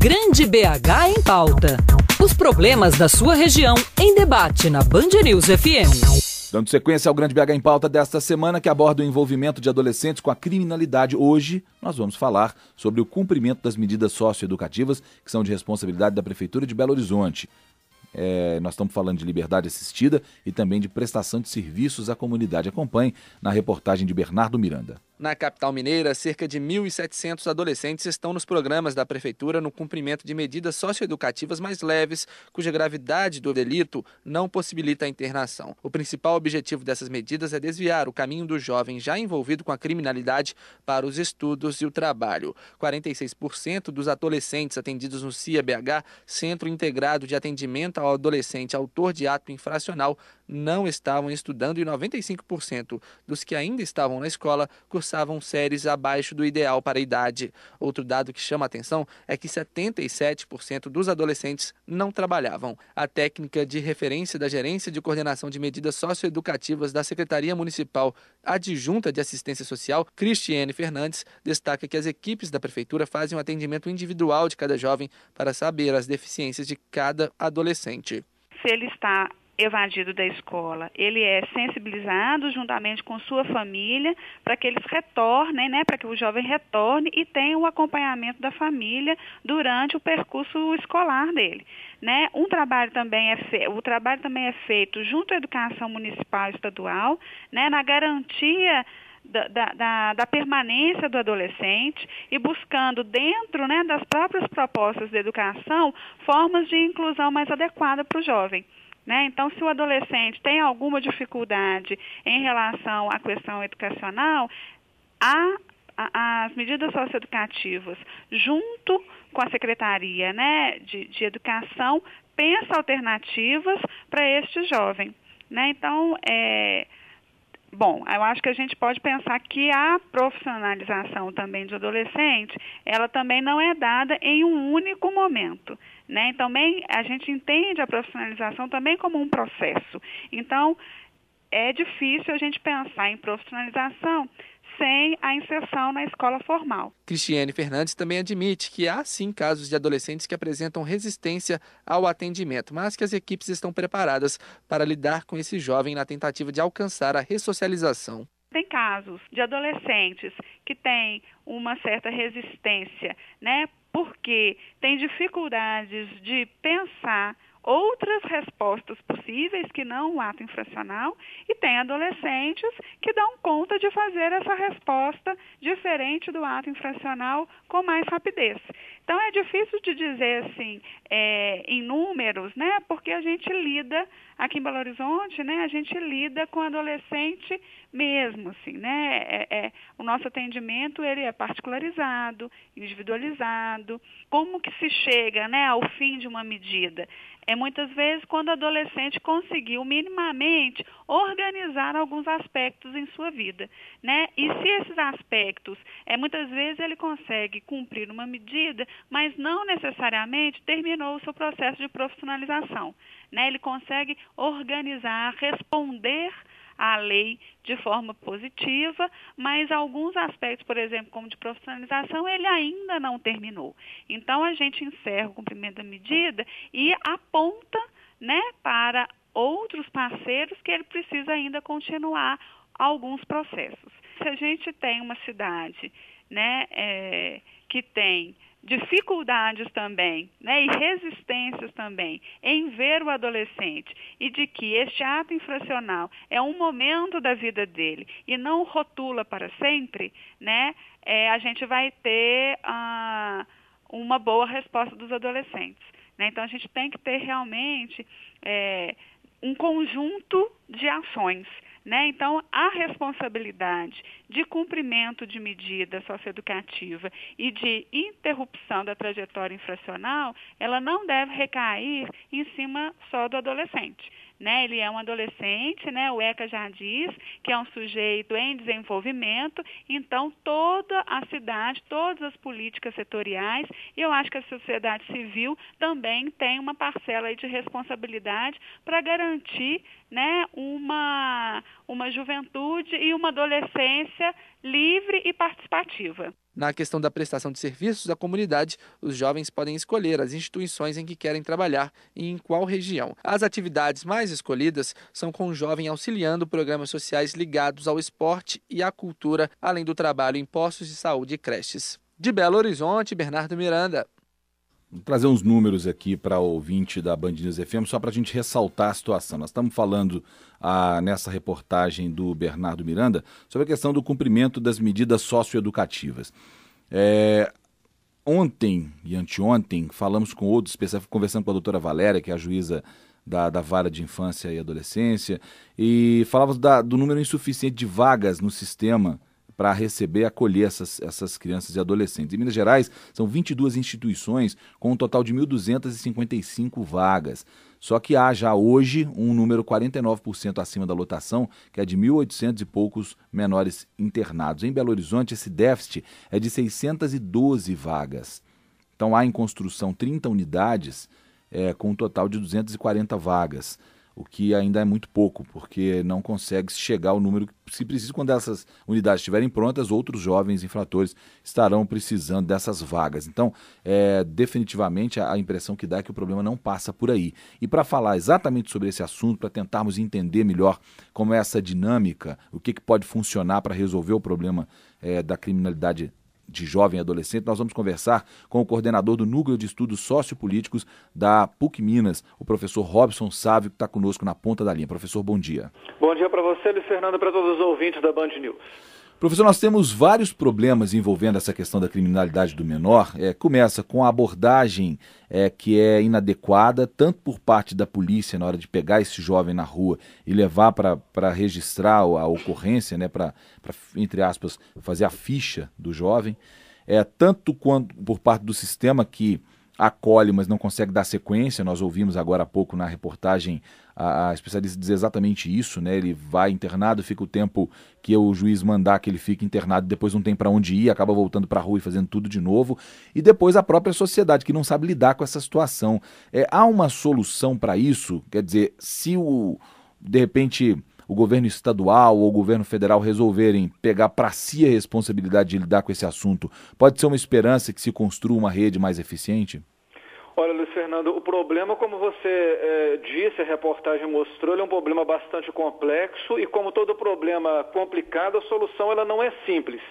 Grande BH em Pauta. Os problemas da sua região em debate na Band News FM. Dando sequência ao Grande BH em Pauta desta semana, que aborda o envolvimento de adolescentes com a criminalidade. Hoje nós vamos falar sobre o cumprimento das medidas socioeducativas que são de responsabilidade da Prefeitura de Belo Horizonte. Nós estamos falando de liberdade assistida e também de prestação de serviços à comunidade. Acompanhe na reportagem de Bernardo Miranda. Na capital mineira, cerca de 1.700 adolescentes estão nos programas da Prefeitura no cumprimento de medidas socioeducativas mais leves, cuja gravidade do delito não possibilita a internação. O principal objetivo dessas medidas é desviar o caminho do jovem já envolvido com a criminalidade para os estudos e o trabalho. 46% dos adolescentes atendidos no CIA-BH, Centro Integrado de Atendimento ao Adolescente Autor de Ato Infracional, não estavam estudando e 95% dos que ainda estavam na escola cursavam séries abaixo do ideal para a idade. Outro dado que chama a atenção é que 77% dos adolescentes não trabalhavam. A técnica de referência da Gerência de Coordenação de Medidas Socioeducativas da Secretaria Municipal Adjunta de Assistência Social, Cristiane Fernandes, destaca que as equipes da Prefeitura fazem um atendimento individual de cada jovem para saber as deficiências de cada adolescente. Se ele está evadido da escola, ele é sensibilizado juntamente com sua família para que eles retornem, para que o jovem retorne e tenha o acompanhamento da família durante o percurso escolar dele. O trabalho também é feito junto à educação municipal e estadual, na garantia da permanência do adolescente e buscando dentro das próprias propostas de educação formas de inclusão mais adequada para o jovem. Então, se o adolescente tem alguma dificuldade em relação à questão educacional, as medidas socioeducativas, junto com a Secretaria de Educação, pensa alternativas para este jovem. Então, eu acho que a gente pode pensar que a profissionalização também de adolescente, ela também não é dada em um único momento. Também a gente entende a profissionalização também como um processo. Então, é difícil a gente pensar em profissionalização sem a inserção na escola formal. Cristiane Fernandes também admite que há sim casos de adolescentes que apresentam resistência ao atendimento, mas que as equipes estão preparadas para lidar com esse jovem na tentativa de alcançar a ressocialização. Tem casos de adolescentes que têm uma certa resistência, porque tem dificuldades de pensar outras respostas possíveis que não o ato infracional, e tem adolescentes que dão conta de fazer essa resposta diferente do ato infracional com mais rapidez. Então é difícil de dizer assim em números, porque a gente lida aqui em Belo Horizonte, a gente lida com adolescente mesmo, assim, o nosso atendimento ele é particularizado, individualizado. Como que se chega, ao fim de uma medida? Muitas vezes quando o adolescente conseguiu minimamente organizar alguns aspectos em sua vida, E se esses aspectos, muitas vezes ele consegue cumprir uma medida, mas não necessariamente terminou o seu processo de profissionalização, Ele consegue organizar, responder à lei de forma positiva, mas alguns aspectos, por exemplo, como de profissionalização, ele ainda não terminou. Então, a gente encerra o cumprimento da medida e aponta, para outros parceiros que ele precisa ainda continuar alguns processos. Se a gente tem uma cidade, que tem dificuldades também, e resistências também em ver o adolescente e de que este ato infracional é um momento da vida dele e não o rotula para sempre, a gente vai ter uma boa resposta dos adolescentes. Então, a gente tem que ter realmente um conjunto de ações. Então, a responsabilidade de cumprimento de medida socioeducativa e de interrupção da trajetória infracional, ela não deve recair em cima só do adolescente. Ele é um adolescente, o ECA já diz que é um sujeito em desenvolvimento, então toda a cidade, todas as políticas setoriais, e eu acho que a sociedade civil também tem uma parcela aí de responsabilidade para garantir uma juventude e uma adolescência livre e participativa. Na questão da prestação de serviços à comunidade, os jovens podem escolher as instituições em que querem trabalhar e em qual região. As atividades mais escolhidas são com o jovem auxiliando programas sociais ligados ao esporte e à cultura, além do trabalho em postos de saúde e creches. De Belo Horizonte, Bernardo Miranda. Vou trazer uns números aqui para o ouvinte da Band News FM, só para a gente ressaltar a situação. Nós estamos falando nessa reportagem do Bernardo Miranda sobre a questão do cumprimento das medidas socioeducativas. Ontem e anteontem falamos com outros especialistas, conversando com a doutora Valéria, que é a juíza da Vara de Infância e Adolescência, e falávamos do número insuficiente de vagas no sistema para receber e acolher essas crianças e adolescentes. Em Minas Gerais, são 22 instituições com um total de 1.255 vagas. Só que há já hoje um número 49% acima da lotação, que é de 1.800 e poucos menores internados. Em Belo Horizonte, esse déficit é de 612 vagas. Então, há em construção 30 unidades com um total de 240 vagas. O que ainda é muito pouco, porque não consegue chegar ao número que se precisa. Quando essas unidades estiverem prontas, outros jovens infratores estarão precisando dessas vagas. Então, definitivamente, a impressão que dá é que o problema não passa por aí. E para falar exatamente sobre esse assunto, para tentarmos entender melhor como é essa dinâmica, o que pode funcionar para resolver o problema da criminalidade de jovem e adolescente, nós vamos conversar com o coordenador do Núcleo de Estudos Sociopolíticos da PUC Minas, o professor Robson Sávio, que está conosco na ponta da linha. Professor, bom dia. Bom dia para você, Luiz Fernando, para todos os ouvintes da Band News. Professor, nós temos vários problemas envolvendo essa questão da criminalidade do menor. Começa com a abordagem que é inadequada, tanto por parte da polícia na hora de pegar esse jovem na rua e levar para registrar a ocorrência, né, para, entre aspas, fazer a ficha do jovem, tanto quanto por parte do sistema que acolhe, mas não consegue dar sequência. Nós ouvimos agora há pouco na reportagem a especialista dizer exatamente isso, né? Ele vai internado, fica o tempo que o juiz mandar que ele fique internado, depois não tem para onde ir, acaba voltando para a rua e fazendo tudo de novo. E depois a própria sociedade, que não sabe lidar com essa situação. Há uma solução para isso? Quer dizer, se de repente o governo estadual ou o governo federal resolverem pegar para si a responsabilidade de lidar com esse assunto, pode ser uma esperança que se construa uma rede mais eficiente? Olha, Luiz Fernando, o problema, como você disse, a reportagem mostrou, ele é um problema bastante complexo e, como todo problema complicado, a solução ela não é simples.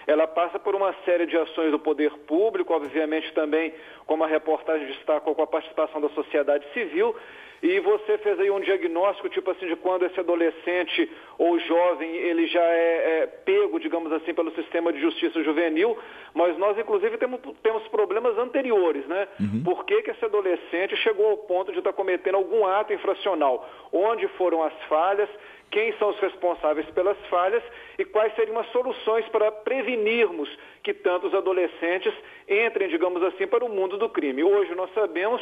Ela passa por uma série de ações do poder público, obviamente também, como a reportagem destacou, com a participação da sociedade civil. E você fez aí um diagnóstico, tipo assim, de quando esse adolescente ou jovem, ele já é pego, digamos assim, pelo sistema de justiça juvenil, mas nós, inclusive, temos problemas anteriores, né? Uhum. Por que esse adolescente chegou ao ponto de estar cometendo algum ato infracional? Onde foram as falhas? Quem são os responsáveis pelas falhas e quais seriam as soluções para prevenirmos que tantos adolescentes entrem, digamos assim, para o mundo do crime? Hoje nós sabemos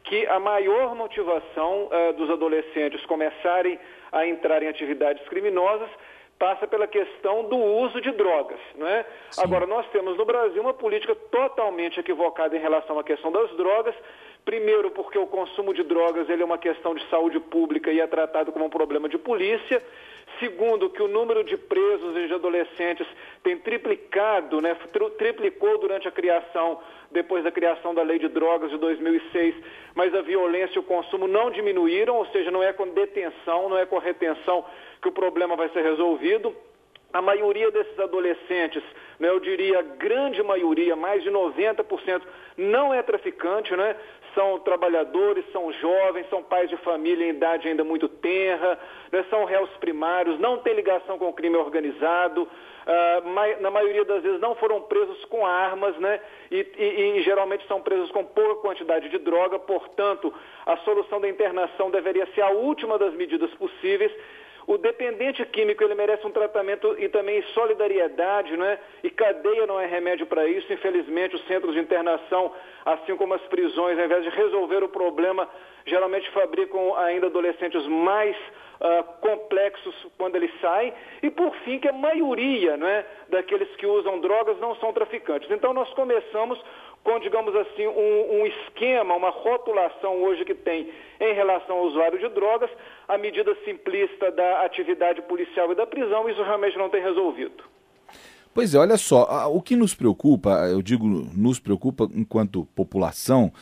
que a maior motivação dos adolescentes começarem a entrar em atividades criminosas passa pela questão do uso de drogas, não é? Sim. Agora, nós temos no Brasil uma política totalmente equivocada em relação à questão das drogas. Primeiro, porque o consumo de drogas ele é uma questão de saúde pública e é tratado como um problema de polícia. Segundo, que o número de presos e de adolescentes tem triplicado, né? Triplicou durante depois da criação da Lei de Drogas de 2006, mas a violência e o consumo não diminuíram, ou seja, não é com detenção, não é com retenção que o problema vai ser resolvido. A maioria desses adolescentes, né, eu diria a grande maioria, mais de 90%, não é traficante, né? São trabalhadores, são jovens, são pais de família em idade ainda muito tenra, né? São réus primários, não têm ligação com o crime organizado, na maioria das vezes não foram presos com armas, né? E geralmente são presos com pouca quantidade de droga, portanto, a solução da internação deveria ser a última das medidas possíveis. O dependente químico, ele merece um tratamento e também solidariedade, né? E cadeia não é remédio para isso. Infelizmente, os centros de internação, assim como as prisões, ao invés de resolver o problema, geralmente fabricam ainda adolescentes mais complexos quando eles saem. E, por fim, que a maioria, né, daqueles que usam drogas não são traficantes. Então, nós começamos com, digamos assim, um esquema, uma rotulação hoje que tem em relação ao usuário de drogas, a medida simplista da atividade policial e da prisão, isso realmente não tem resolvido. Pois é, olha só, o que nos preocupa, eu digo nos preocupa enquanto população,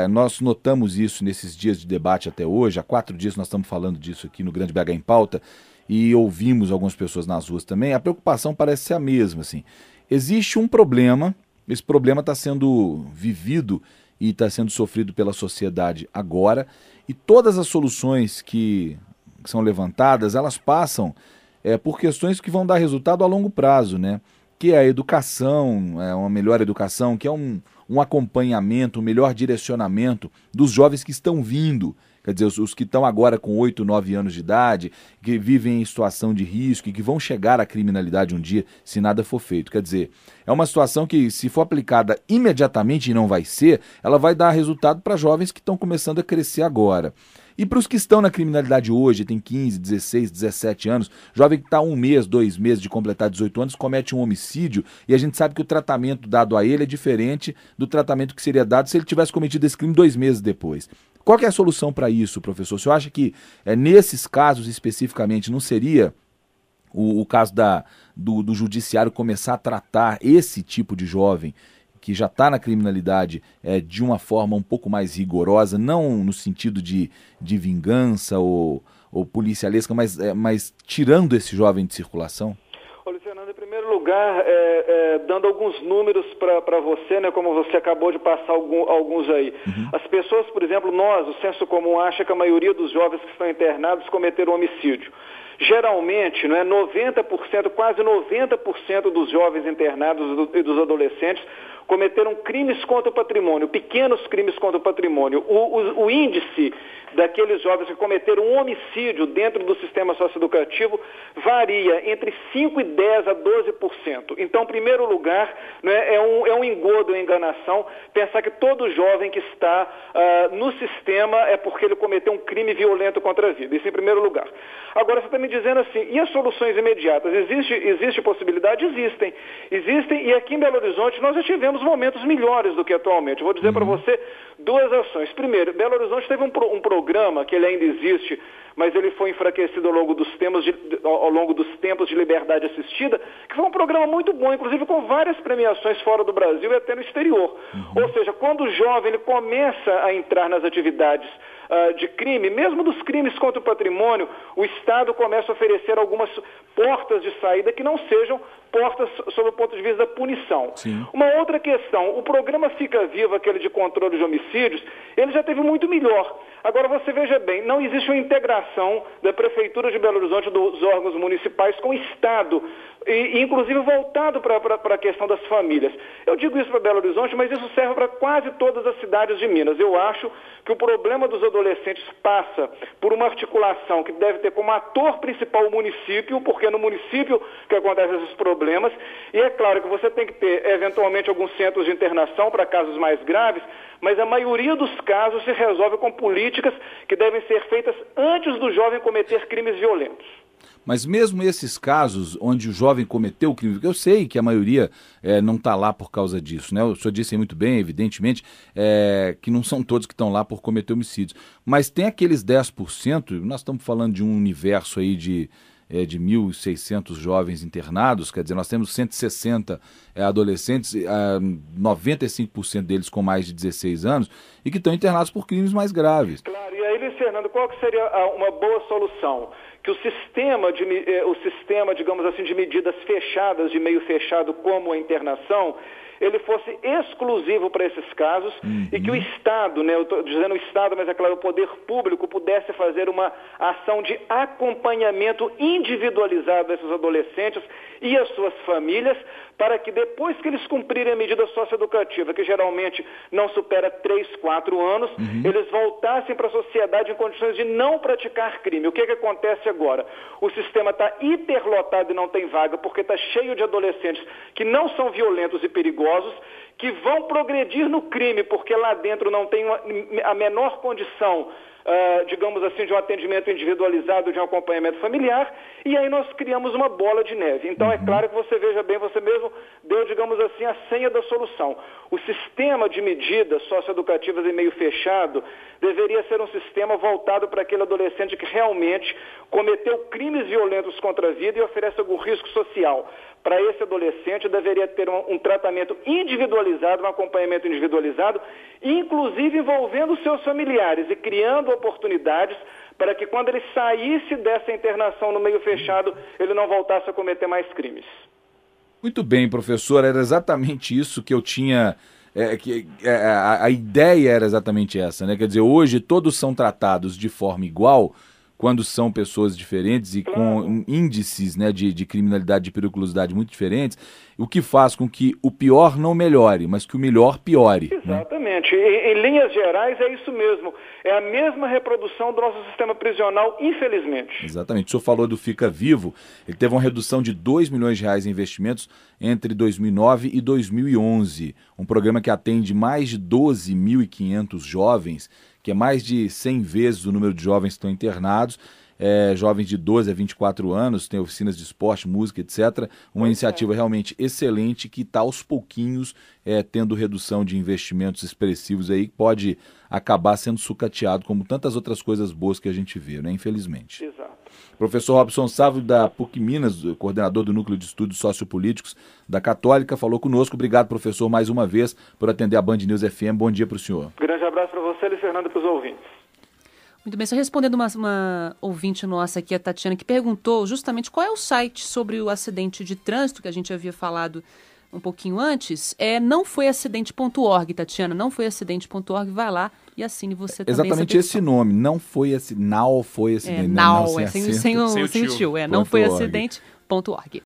nós notamos isso nesses dias de debate até hoje, há 4 dias nós estamos falando disso aqui no Grande BH em Pauta, e ouvimos algumas pessoas nas ruas também, a preocupação parece ser a mesma, assim. Existe um problema, esse problema está sendo vivido e está sendo sofrido pela sociedade agora, e todas as soluções que são levantadas, elas passam por questões que vão dar resultado a longo prazo, né? Que é a educação, uma melhor educação, que é um acompanhamento, um melhor direcionamento dos jovens que estão vindo. Quer dizer, os que estão agora com 8, 9 anos de idade, que vivem em situação de risco e que vão chegar à criminalidade um dia se nada for feito. Quer dizer, é uma situação que, se for aplicada imediatamente, e não vai ser, ela vai dar resultado para jovens que estão começando a crescer agora. E para os que estão na criminalidade hoje, tem 15, 16, 17 anos, jovem que está 1 mês, 2 meses de completar 18 anos, comete um homicídio e a gente sabe que o tratamento dado a ele é diferente do tratamento que seria dado se ele tivesse cometido esse crime 2 meses depois. Qual que é a solução para isso, professor? O senhor acha que nesses casos especificamente não seria o caso do judiciário começar a tratar esse tipo de jovem que já está na criminalidade de uma forma um pouco mais rigorosa, não no sentido de vingança ou policialesca, mas tirando esse jovem de circulação? Olha, Fernando, em primeiro lugar, dando alguns números para você, né, como você acabou de passar alguns aí. Uhum. As pessoas, por exemplo, o senso comum acha que a maioria dos jovens que estão internados cometeram homicídio. Geralmente, 90%, quase 90% dos jovens internados e dos adolescentes cometeram crimes contra o patrimônio, pequenos crimes contra o patrimônio. O índice daqueles jovens que cometeram um homicídio dentro do sistema socioeducativo varia entre 5% e 10% a 12%. Então, em primeiro lugar, é um engodo, uma enganação, pensar que todo jovem que está no sistema é porque ele cometeu um crime violento contra a vida. Isso em primeiro lugar. Agora, você está me dizendo assim, e as soluções imediatas? Existe possibilidade? Existem, e aqui em Belo Horizonte nós já tivemos momentos melhores do que atualmente. Vou dizer para você 2 ações. Primeiro, Belo Horizonte teve um programa, que ele ainda existe, mas ele foi enfraquecido ao longo dos tempos de liberdade assistida, que foi um programa muito bom, inclusive com várias premiações fora do Brasil e até no exterior. Uhum. Ou seja, quando o jovem ele começa a entrar nas atividades de crime, mesmo dos crimes contra o patrimônio, o Estado começa a oferecer algumas portas de saída que não sejam portas sob o ponto de vista da punição. Sim. Uma outra questão, o programa Fica Vivo, aquele de controle de homicídios, ele já teve muito melhor. Agora, você veja bem, não existe uma integração da Prefeitura de Belo Horizonte, dos órgãos municipais com o Estado, e inclusive voltado para a questão das famílias. Eu digo isso para Belo Horizonte, mas isso serve para quase todas as cidades de Minas. Eu acho que o problema dos adolescentes passa por uma articulação que deve ter como ator principal o município, porque é no município que acontecem esses problemas, e é claro que você tem que ter, eventualmente, alguns centros de internação para casos mais graves, mas a maioria dos casos se resolve com políticas que devem ser feitas antes do jovem cometer crimes violentos. Mas mesmo esses casos onde o jovem cometeu o crime, porque eu sei que a maioria não está lá por causa disso, né? O senhor disse muito bem, evidentemente, que não são todos que estão lá por cometer homicídios. Mas tem aqueles 10%, nós estamos falando de um universo aí de 1.600 jovens internados, quer dizer, nós temos 160 adolescentes, 95% deles com mais de 16 anos, e que estão internados por crimes mais graves. Claro, e aí, Luiz Fernando, qual que seria uma boa solução? Que o sistema, digamos assim, de medidas fechadas, de meio fechado, como a internação, ele fosse exclusivo para esses casos e que o Estado, eu estou dizendo o Estado, mas é claro, o poder público pudesse fazer uma ação de acompanhamento individualizado desses adolescentes e as suas famílias, para que depois que eles cumprirem a medida socioeducativa, que geralmente não supera 3, 4 anos, eles voltassem para a sociedade em condições de não praticar crime. O que acontece agora? O sistema está hiperlotado e não tem vaga, porque está cheio de adolescentes que não são violentos e perigosos, que vão progredir no crime, porque lá dentro não tem a menor condição digamos assim, de um atendimento individualizado, de um acompanhamento familiar, e aí nós criamos uma bola de neve. Então é claro que você veja bem, você mesmo deu, digamos assim, a senha da solução. O sistema de medidas socioeducativas em meio fechado deveria ser um sistema voltado para aquele adolescente que realmente cometeu crimes violentos contra a vida e oferece algum risco social. Para esse adolescente, deveria ter um tratamento individualizado, um acompanhamento individualizado, inclusive envolvendo seus familiares e criando oportunidades para que quando ele saísse dessa internação no meio fechado, ele não voltasse a cometer mais crimes. Muito bem, professor, era exatamente isso que eu tinha... a ideia era exatamente essa, né? Quer dizer, hoje todos são tratados de forma igual quando são pessoas diferentes e com índices, né, de criminalidade, de periculosidade muito diferentes, o que faz com que o pior não melhore, mas que o melhor piore. Exatamente. Né? Em linhas gerais é isso mesmo. É a mesma reprodução do nosso sistema prisional, infelizmente. Exatamente. O senhor falou do Fica Vivo, ele teve uma redução de R$2 milhões em investimentos entre 2009 e 2011. Um programa que atende mais de 12.500 jovens, que é mais de 100 vezes o número de jovens que estão internados, jovens de 12 a 24 anos, tem oficinas de esporte, música, etc. Uma iniciativa realmente excelente que está aos pouquinhos tendo redução de investimentos expressivos aí, que pode acabar sendo sucateado como tantas outras coisas boas que a gente vê, né? Infelizmente. Exato. Professor Robson Sávio, da PUC Minas, coordenador do Núcleo de Estudos Sociopolíticos da Católica, falou conosco. Obrigado, professor, mais uma vez, por atender a Band News FM. Bom dia para o senhor. Grande abraço para você, Luiz Fernando, e para os ouvintes. Muito bem, só respondendo uma ouvinte nossa aqui, a Tatiana, que perguntou justamente qual é o site sobre o acidente de trânsito que a gente havia falado um pouquinho antes. Nãofoiacidente.org, Tatiana, nãofoiacidente.org, vai lá e assine você também. Exatamente esse nome, não foi acidente, sem o tio, nãofoiacidente.org.